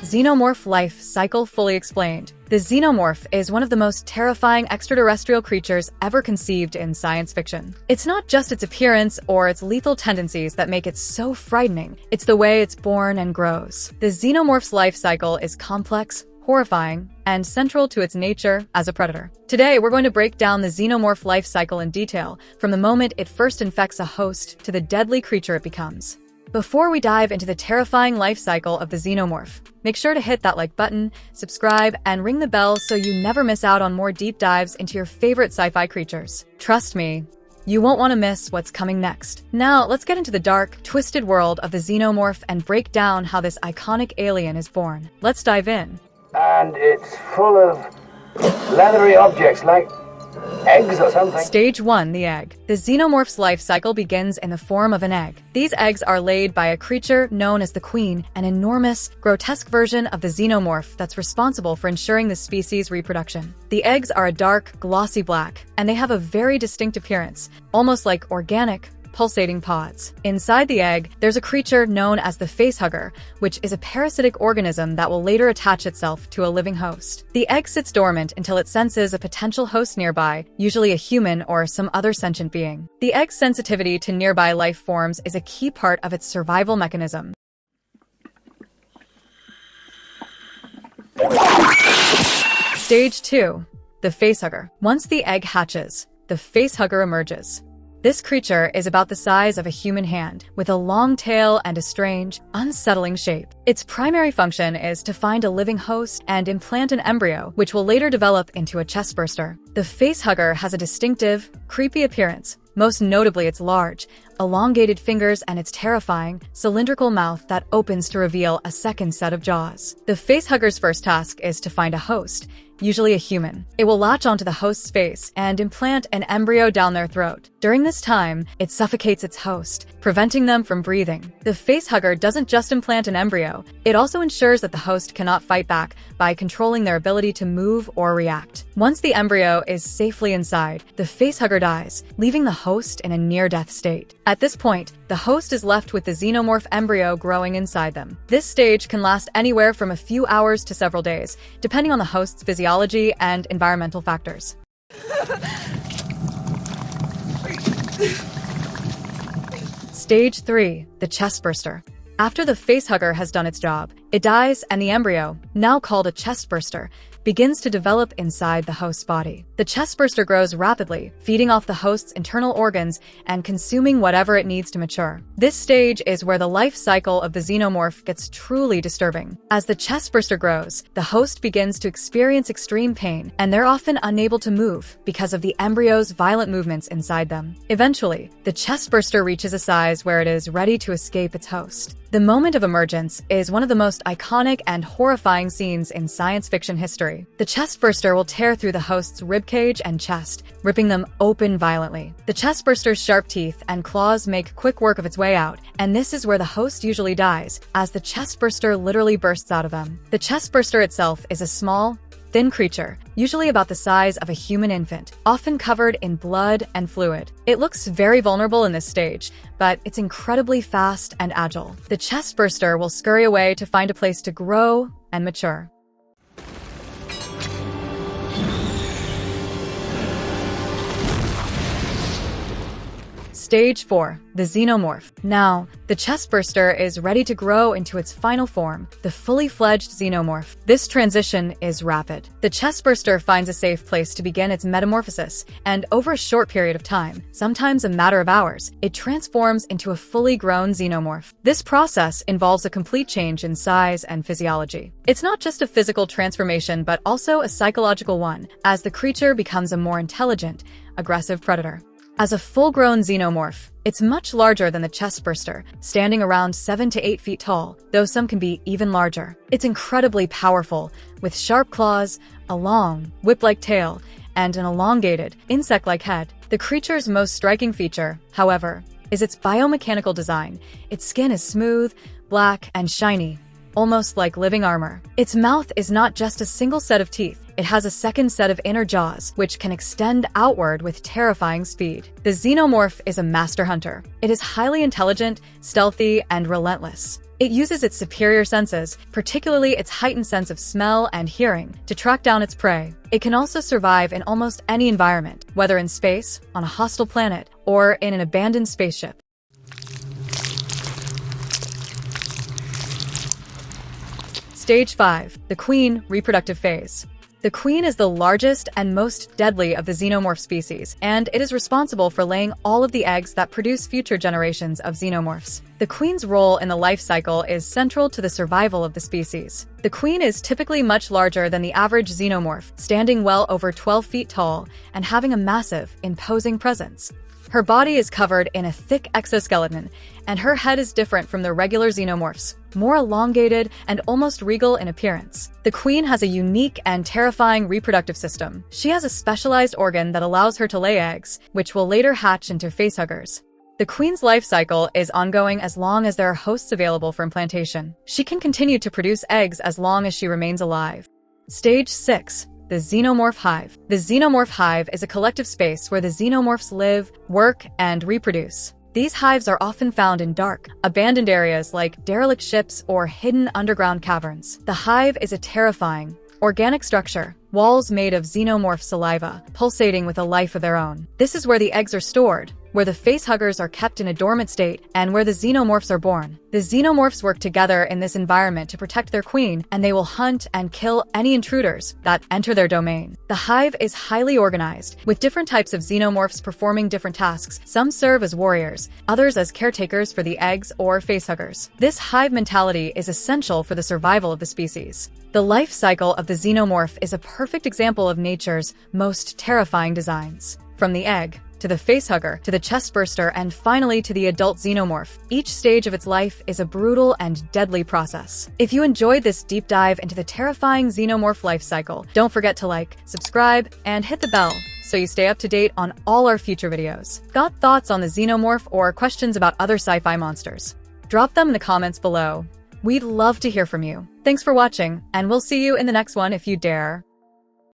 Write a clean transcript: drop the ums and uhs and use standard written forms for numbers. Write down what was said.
Xenomorph life cycle fully explained. The xenomorph is one of the most terrifying extraterrestrial creatures ever conceived in science fiction. It's not just its appearance or its lethal tendencies that make it so frightening, it's the way it's born and grows. The xenomorph's life cycle is complex, horrifying, and central to its nature as a predator. Today, we're going to break down the xenomorph life cycle in detail, from the moment it first infects a host to the deadly creature it becomes. Before we dive into the terrifying life cycle of the xenomorph, make sure to hit that like button, subscribe, and ring the bell so you never miss out on more deep dives into your favorite sci-fi creatures. Trust me, you won't want to miss what's coming next. Now, let's get into the dark, twisted world of the xenomorph and break down how this iconic alien is born. Let's dive in. And it's full of leathery objects like eggs or something. Stage 1, the egg. The xenomorph's life cycle begins in the form of an egg. These eggs are laid by a creature known as the queen, an enormous, grotesque version of the xenomorph that's responsible for ensuring the species' reproduction. The eggs are a dark, glossy black, and they have a very distinct appearance, almost like organic, pulsating pods. Inside the egg, there's a creature known as the facehugger, which is a parasitic organism that will later attach itself to a living host. The egg sits dormant until it senses a potential host nearby, usually a human or some other sentient being. The egg's sensitivity to nearby life forms is a key part of its survival mechanism. Stage 2, the facehugger. Once the egg hatches, the facehugger emerges. This creature is about the size of a human hand, with a long tail and a strange, unsettling shape. Its primary function is to find a living host and implant an embryo, which will later develop into a chestburster. The facehugger has a distinctive, creepy appearance, most notably its large, elongated fingers and its terrifying, cylindrical mouth that opens to reveal a second set of jaws. The facehugger's first task is to find a host, usually a human. It will latch onto the host's face and implant an embryo down their throat. During this time, it suffocates its host, preventing them from breathing. The facehugger doesn't just implant an embryo, it also ensures that the host cannot fight back by controlling their ability to move or react. Once the embryo is safely inside, the facehugger dies, leaving the host in a near-death state. At this point, the host is left with the xenomorph embryo growing inside them. This stage can last anywhere from a few hours to several days, depending on the host's physiology and environmental factors. Stage 3, the chestburster. After the facehugger has done its job, it dies and the embryo, now called a chestburster, begins to develop inside the host's body. The chestburster grows rapidly, feeding off the host's internal organs and consuming whatever it needs to mature. This stage is where the life cycle of the xenomorph gets truly disturbing. As the chestburster grows, the host begins to experience extreme pain, and they're often unable to move because of the embryo's violent movements inside them. Eventually, the chestburster reaches a size where it is ready to escape its host. The moment of emergence is one of the most iconic and horrifying scenes in science fiction history. The chestburster will tear through the host's ribcage and chest, ripping them open violently. The chestburster's sharp teeth and claws make quick work of its way out, and this is where the host usually dies, as the chestburster literally bursts out of them. The chestburster itself is a small, thin creature, usually about the size of a human infant, often covered in blood and fluid. It looks very vulnerable in this stage, but it's incredibly fast and agile. The chestburster will scurry away to find a place to grow and mature. Stage 4, the xenomorph. Now, the chestburster is ready to grow into its final form, the fully fledged xenomorph. This transition is rapid. The chestburster finds a safe place to begin its metamorphosis, and over a short period of time, sometimes a matter of hours, it transforms into a fully grown xenomorph. This process involves a complete change in size and physiology. It's not just a physical transformation, but also a psychological one, as the creature becomes a more intelligent, aggressive predator. As a full-grown xenomorph, it's much larger than the chestburster, standing around 7 to 8 feet tall, though some can be even larger. It's incredibly powerful, with sharp claws, a long, whip-like tail, and an elongated, insect-like head. The creature's most striking feature, however, is its biomechanical design. Its skin is smooth, black, and shiny, almost like living armor. Its mouth is not just a single set of teeth. It has a second set of inner jaws, which can extend outward with terrifying speed. The xenomorph is a master hunter. It is highly intelligent, stealthy, and relentless. It uses its superior senses, particularly its heightened sense of smell and hearing, to track down its prey. It can also survive in almost any environment, whether in space, on a hostile planet, or in an abandoned spaceship. Stage 5. The queen reproductive phase. The queen is the largest and most deadly of the xenomorph species, and it is responsible for laying all of the eggs that produce future generations of xenomorphs. The queen's role in the life cycle is central to the survival of the species. The queen is typically much larger than the average xenomorph, standing well over 12 feet tall and having a massive, imposing presence. Her body is covered in a thick exoskeleton, and her head is different from the regular xenomorphs, more elongated and almost regal in appearance. The queen has a unique and terrifying reproductive system. She has a specialized organ that allows her to lay eggs, which will later hatch into facehuggers. The queen's life cycle is ongoing as long as there are hosts available for implantation. She can continue to produce eggs as long as she remains alive. Stage 6. The Xenomorph Hive. The Xenomorph Hive is a collective space where the xenomorphs live, work, and reproduce. These hives are often found in dark, abandoned areas like derelict ships or hidden underground caverns. The hive is a terrifying, organic structure, walls made of xenomorph saliva, pulsating with a life of their own. This is where the eggs are stored, where the facehuggers are kept in a dormant state, and where the xenomorphs are born. The xenomorphs work together in this environment to protect their queen, and they will hunt and kill any intruders that enter their domain. The hive is highly organized, with different types of xenomorphs performing different tasks. Some serve as warriors, others as caretakers for the eggs or facehuggers. This hive mentality is essential for the survival of the species. The life cycle of the xenomorph is a perfect example of nature's most terrifying designs. From the egg, to the facehugger, to the chestburster, and finally to the adult xenomorph, each stage of its life is a brutal and deadly process. If you enjoyed this deep dive into the terrifying xenomorph life cycle, don't forget to like, subscribe, and hit the bell so you stay up to date on all our future videos. Got thoughts on the xenomorph or questions about other sci-fi monsters? Drop them in the comments below. We'd love to hear from you. Thanks for watching, and we'll see you in the next one if you dare.